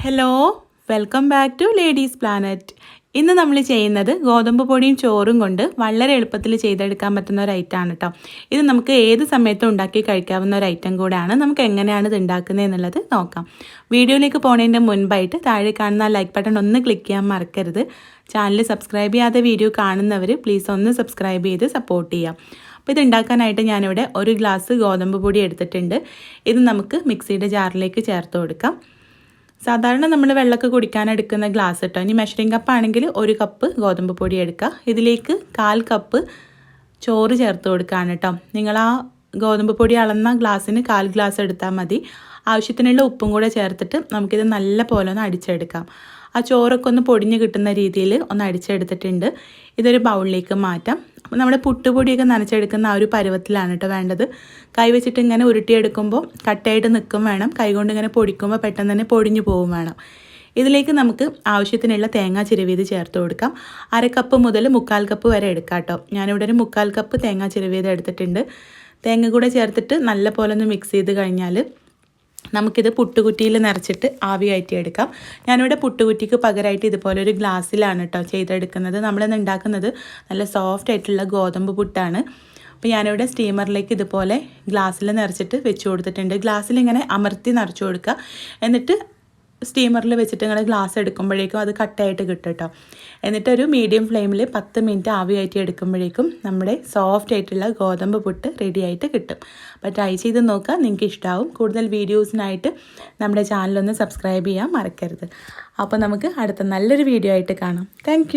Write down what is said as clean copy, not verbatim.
Hello, welcome back to ladies planet. ഇന്ന് നമ്മൾ ചെയ്യുന്നത് ഗോതമ്പ് പൊടിയും ചോറും കൊണ്ട് വളരെ എളുപ്പത്തിൽ ചെയ്തെടുക്കാൻ പറ്റുന്ന ഒരു ഐറ്റമാണ് കേട്ടോ. ഇത് നമുക്ക് ഏത് സമയത്തും ഉണ്ടാക്കി കഴിക്കാവുന്ന ഒരു ഐറ്റം കൂടെയാണ്. നമുക്ക് എങ്ങനെയാണ് ഇത് ഉണ്ടാക്കുന്നത് എന്നുള്ളത് നോക്കാം. വീഡിയോയിലേക്ക് പോകുന്നതിൻ്റെ മുൻപായിട്ട് താഴെ കാണുന്ന ലൈക്ക് ബട്ടൺ ഒന്ന് ക്ലിക്ക് ചെയ്യാൻ മറക്കരുത്. ചാനൽ സബ്സ്ക്രൈബ് ചെയ്യാതെ വീഡിയോ കാണുന്നവർ പ്ലീസ് ഒന്ന് സബ്സ്ക്രൈബ് ചെയ്ത് സപ്പോർട്ട് ചെയ്യാം. അപ്പോൾ ഇത് ഉണ്ടാക്കാനായിട്ട് ഞാനിവിടെ 1 ഗ്ലാസ് ഗോതമ്പ് പൊടി എടുത്തിട്ടുണ്ട്. ഇത് നമുക്ക് മിക്സിയുടെ ജാറിലേക്ക് ചേർത്ത് കൊടുക്കാം. സാധാരണ നമ്മൾ വെള്ളമൊക്കെ കുടിക്കാൻ എടുക്കുന്ന ഗ്ലാസ് കേട്ടോ. ഇനി മെഷറിംഗ് കപ്പ് ആണെങ്കിൽ 1 കപ്പ് ഗോതമ്പ് പൊടി എടുക്കുക. ഇതിലേക്ക് 1/4 കപ്പ് ചോറ് ചേർത്ത് കൊടുക്കുകയാണ് കേട്ടോ. നിങ്ങൾ ആ ഗോതമ്പ് പൊടി അളന്ന ഗ്ലാസ്സിന് 1/4 ഗ്ലാസ് എടുത്താൽ മതി. ആവശ്യത്തിനുള്ള ഉപ്പും കൂടെ ചേർത്തിട്ട് നമുക്കിത് നല്ല പോലെ ഒന്ന് അടിച്ചെടുക്കാം. ആ ചോറൊക്കെ ഒന്ന് പൊടിഞ്ഞ് കിട്ടുന്ന രീതിയിൽ ഒന്ന് അടിച്ചെടുത്തിട്ടുണ്ട്. ഇതൊരു ബൗളിലേക്ക് മാറ്റാം. അപ്പോൾ നമ്മുടെ പുട്ടുപൊടിയൊക്കെ നനച്ചെടുക്കുന്ന ആ ഒരു പരുവത്തിലാണ് കേട്ടോ വേണ്ടത്. കൈ വെച്ചിട്ട് ഇങ്ങനെ ഉരുട്ടിയെടുക്കുമ്പോൾ കട്ടയായിട്ട് നിൽക്കും വേണം. കൈകൊണ്ട് ഇങ്ങനെ പൊടിക്കുമ്പോൾ പെട്ടെന്ന് തന്നെ പൊടിഞ്ഞു പോവും വേണം. ഇതിലേക്ക് നമുക്ക് ആവശ്യത്തിനുള്ള തേങ്ങ ചിരവിയത് ചേർത്ത് കൊടുക്കാം. 1/2 കപ്പ് മുതൽ 1/4 കപ്പ് വരെ എടുക്കാം കേട്ടോ. ഞാനിവിടെ ഒരു 1/4 കപ്പ് തേങ്ങ ചിരവിയത് എടുത്തിട്ടുണ്ട്. തേങ്ങ കൂടെ ചേർത്തിട്ട് നല്ല പോലെ ഒന്ന് മിക്സ് ചെയ്ത് കഴിഞ്ഞാൽ നമുക്കിത് പുട്ടുകുറ്റിയിൽ നിറച്ചിട്ട് ആവി കയറ്റിയെടുക്കാം. ഞാനിവിടെ പുട്ടുകുറ്റിക്ക് പകരമായിട്ട് ഇതുപോലെ ഒരു ഗ്ലാസ്സിലാണ് കേട്ടോ ചെയ്തെടുക്കുന്നത്. നമ്മളിന്ന് ഉണ്ടാക്കുന്നത് നല്ല സോഫ്റ്റ് ആയിട്ടുള്ള ഗോതമ്പ് പുട്ടാണ്. അപ്പോൾ ഞാനിവിടെ സ്റ്റീമറിലേക്ക് ഇതുപോലെ ഗ്ലാസ്സിൽ നിറച്ചിട്ട് വെച്ച് കൊടുത്തിട്ടുണ്ട്. ഗ്ലാസ്സിൽ ഇങ്ങനെ അമർത്തി നിറച്ച് കൊടുക്കുക. എന്നിട്ട് സ്റ്റീമറിൽ വെച്ചിട്ട് ഇങ്ങനെ ഗ്ലാസ് എടുക്കുമ്പോഴേക്കും അത് കട്ടായിട്ട് കിട്ടും കേട്ടോ. എന്നിട്ടൊരു മീഡിയം ഫ്ലെയിമിൽ 10 മിനിറ്റ് ആവി കയറ്റി എടുക്കുമ്പോഴേക്കും നമ്മുടെ സോഫ്റ്റ് ആയിട്ടുള്ള ഗോതമ്പ് പുട്ട് റെഡി ആയിട്ട് കിട്ടും. അപ്പോൾ ട്രൈ ചെയ്ത് നോക്കുക, നിങ്ങൾക്ക് ഇഷ്ടമാവും. കൂടുതൽ വീഡിയോസിനായിട്ട് നമ്മുടെ ചാനലൊന്ന് സബ്സ്ക്രൈബ് ചെയ്യാൻ മറക്കരുത്. അപ്പോൾ നമുക്ക് അടുത്ത നല്ലൊരു വീഡിയോ ആയിട്ട് കാണാം. താങ്ക്